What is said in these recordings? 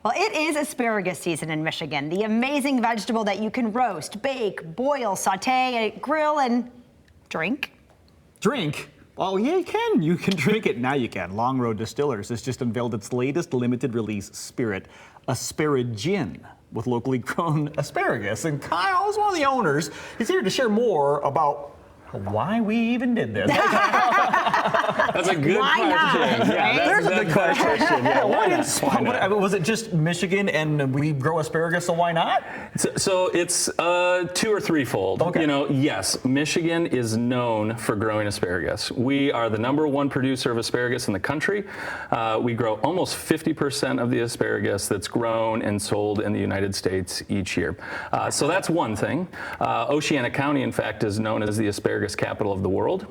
Well, it is asparagus season in Michigan, the amazing vegetable that you can roast, bake, boil, saute, grill, and drink. Drink? Oh, yeah, you can. You can drink it. Now you can. Long Road Distillers has just unveiled its latest limited release spirit, Asparagin, with locally grown asparagus. And Kyle is one of the owners. He's here to share more about why we even did this. That's a good Why question. not, right? There's a good question. Yeah, Why not? Was it just Michigan and we grow asparagus, so why not? So it's two or threefold. Okay. You know, yes, Michigan is known for growing asparagus. We are the #1 producer of asparagus in the country. We grow almost 50% of the asparagus that's grown and sold in the United States each year. So that's one thing. Oceana County, in fact, is known as the asparagus capital of the world.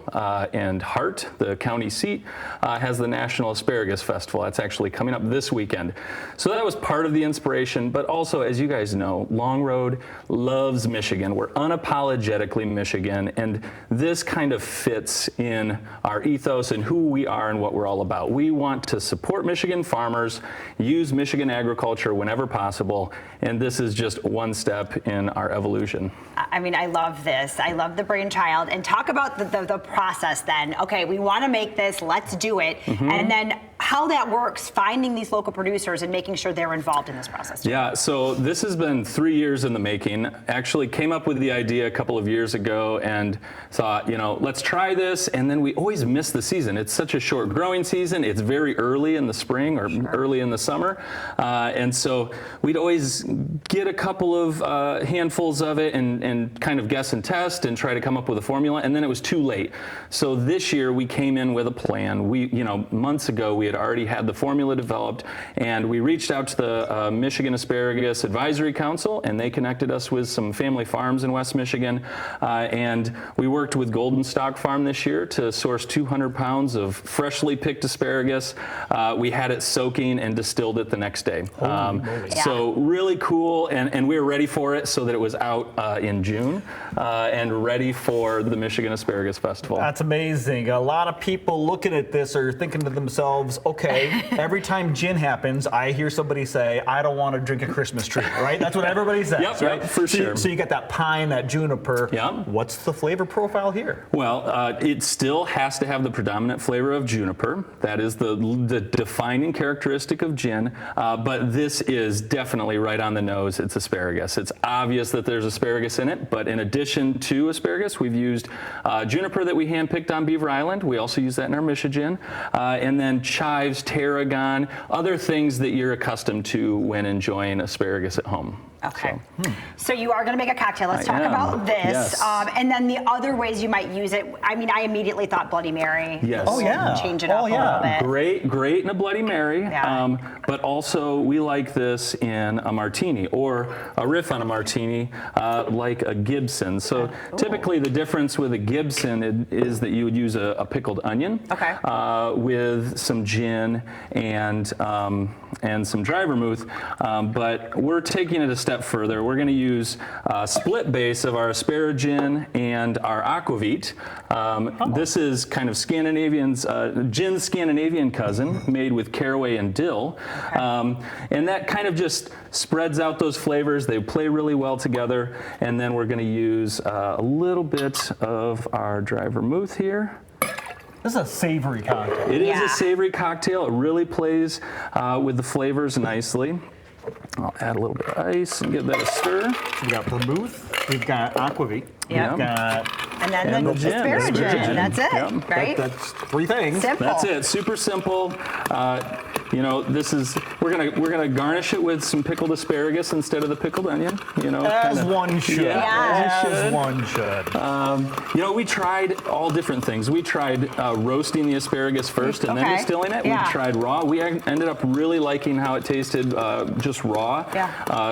And Hart, the county seat, has the National Asparagus Festival. That's actually coming up this weekend. So that was part of the inspiration, but also, as you guys know, Long Road loves Michigan. We're unapologetically Michigan, and this kind of fits in our ethos and who we are and what we're all about. We want to support Michigan farmers, use Michigan agriculture whenever possible, and this is just one step in our evolution. I mean, I love this. I love the brainchild. And talk about the process then. Okay, we want to make this, let's do it. And then how that works, finding these local producers and making sure they're involved in this process. Yeah, so this has been 3 years in the making. Actually came up with the idea a couple of years ago and thought, you know, let's try this. And then we always miss the season. It's such a short growing season. It's very early in the spring or early in the summer. And so we'd always get a couple of handfuls of it and kind of guess and test and try to come up with a formula. And then it was too late. So this year we came in with a plan. We, you know, months ago we had already had the formula developed, and we reached out to the Michigan Asparagus Advisory Council, and they connected us with some family farms in West Michigan. And we worked with Golden Stalk Farm this year to source 200 pounds of freshly picked asparagus. We had it soaking and distilled it the next day. So really cool, and we were ready for it so that it was out in June and ready for the Michigan Asparagus Festival. That's amazing. A lot of people looking at this are thinking to themselves, okay, every time gin happens, I hear somebody say, I don't want to drink a Christmas tree, right? That's what everybody says, right? Yep, for sure. So you got that pine, that juniper. Yep. What's the flavor profile here? Well, it still has to have the predominant flavor of juniper. That is the defining characteristic of gin, but this is definitely right on the nose. It's asparagus. It's obvious that there's asparagus in it, but in addition to asparagus, we've used juniper that we handpicked on Beaver Island. We also use that in our Michigan. And then chives, tarragon, other things that you're accustomed to when enjoying asparagus at home. Okay. So you are going to make a cocktail. Let's talk about this. Yes. And then the other ways you might use it. I mean, I immediately thought Bloody Mary. Yes. Oh, yeah. Change it up a little bit. Great in a Bloody Mary. Yeah. But also we like this in a martini or a riff on a martini, like a Gibson. So typically the difference with a Gibson is that you would use a pickled onion with some gin and some dry vermouth. But we're taking it a step further. We're going to use a split base of our Asparagin and our aquavit. This is kind of Scandinavian's gin's Scandinavian cousin, made with caraway and dill, and that kind of just spreads out those flavors. They play really well together. And then we're going to use a little bit of our dry vermouth here. This is a savory cocktail. It is a savory cocktail. It really plays with the flavors nicely. I'll add a little bit of ice and give that a stir. We've got vermouth, we've got aquavit, Yep. we've got And then the gin. asparagus. That's it, right? That's 3 things. Simple. That's it. Super simple. You know, this is we're gonna garnish it with some pickled asparagus instead of the pickled onion. You know, As one should. Yeah. As one should. You know, we tried all different things. We tried roasting the asparagus first and then distilling it. Yeah. We tried raw. We ended up really liking how it tasted just raw,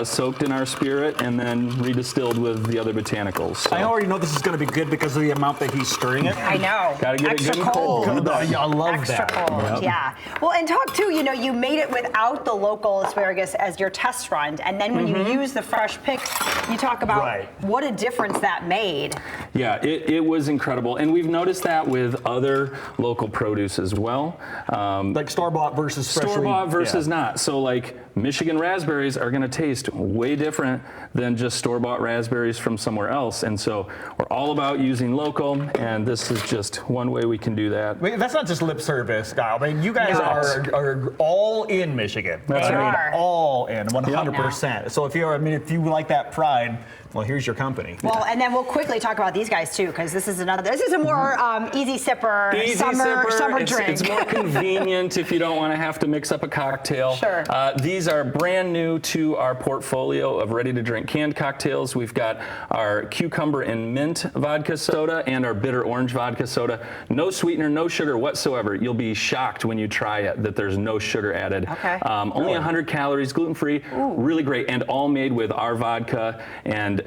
soaked in our spirit, and then redistilled with the other botanicals. So. I already know this is going to be good because of the amount that he's stirring it. I know. Gotta get Extra it good and cold. I love Extra that. cold, yeah. Well, and talk too, you know, you made it without the local asparagus as your test run, and then when you use the fresh picks, you talk about what a difference that made. Yeah, it was incredible. And we've noticed that with other local produce as well. Like store-bought versus freshly. Store-bought versus not. So like Michigan raspberries are going to taste way different than just store-bought raspberries from somewhere else. And so we're all about using local, and this is just one way we can do that. Wait, that's not just lip service, Kyle. I mean, you guys No. are all in Michigan. They are. All in, 100%. So if you like that pride, well, here's your company. Well, and then we'll quickly talk about these guys too, because this is a more easy sipper, Easy summer sipper. drink. It's more convenient if you don't want to have to mix up a cocktail. Sure. These are brand new to our portfolio of ready-to-drink canned cocktails. We've got our cucumber and mint vodka soda and our bitter orange vodka soda. No sweetener, no sugar whatsoever. You'll be shocked when you try it that there's no sugar added. Okay. Only 100 calories, gluten-free, really great, and all made with our vodka and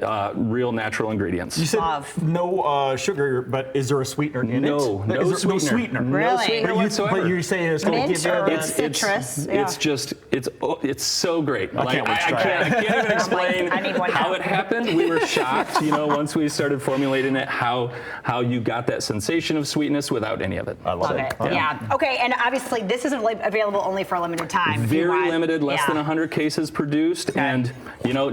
real natural ingredients. You said Love. no sugar, but is there a sweetener in it? No No sweetener. Really? No sweetener whatsoever. But you're saying it's going to Mint give you or that. citrus. It's so great. I can't wait to try I can't even explain I need one how now. it happened. We were shocked, once we started formulating it, how you got that sensation of sweetness without any of it. I Love it. Yeah. Okay, and obviously this isn't available only for a limited time. if you Very want- limited, less yeah. than 100 cases produced, and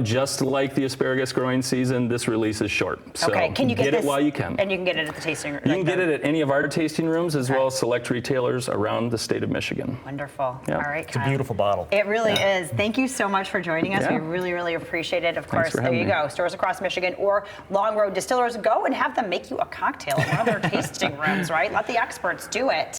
just like the asparagus growing season, this release is short. So Okay, can you get it this? while you can. And you can get it at the tasting room. You can get it at any of our tasting rooms as well as select retailers around the state of Michigan. Wonderful. Yeah. All right, It's a Kyle. beautiful bottle. It really is. Thank you so much for joining us. Yeah. We really, really appreciate it. Of course, for there having you me. go. Stores across Michigan or Long Road Distillers. Go and have them make you a cocktail in one of their tasting rooms, right? Let the experts do it.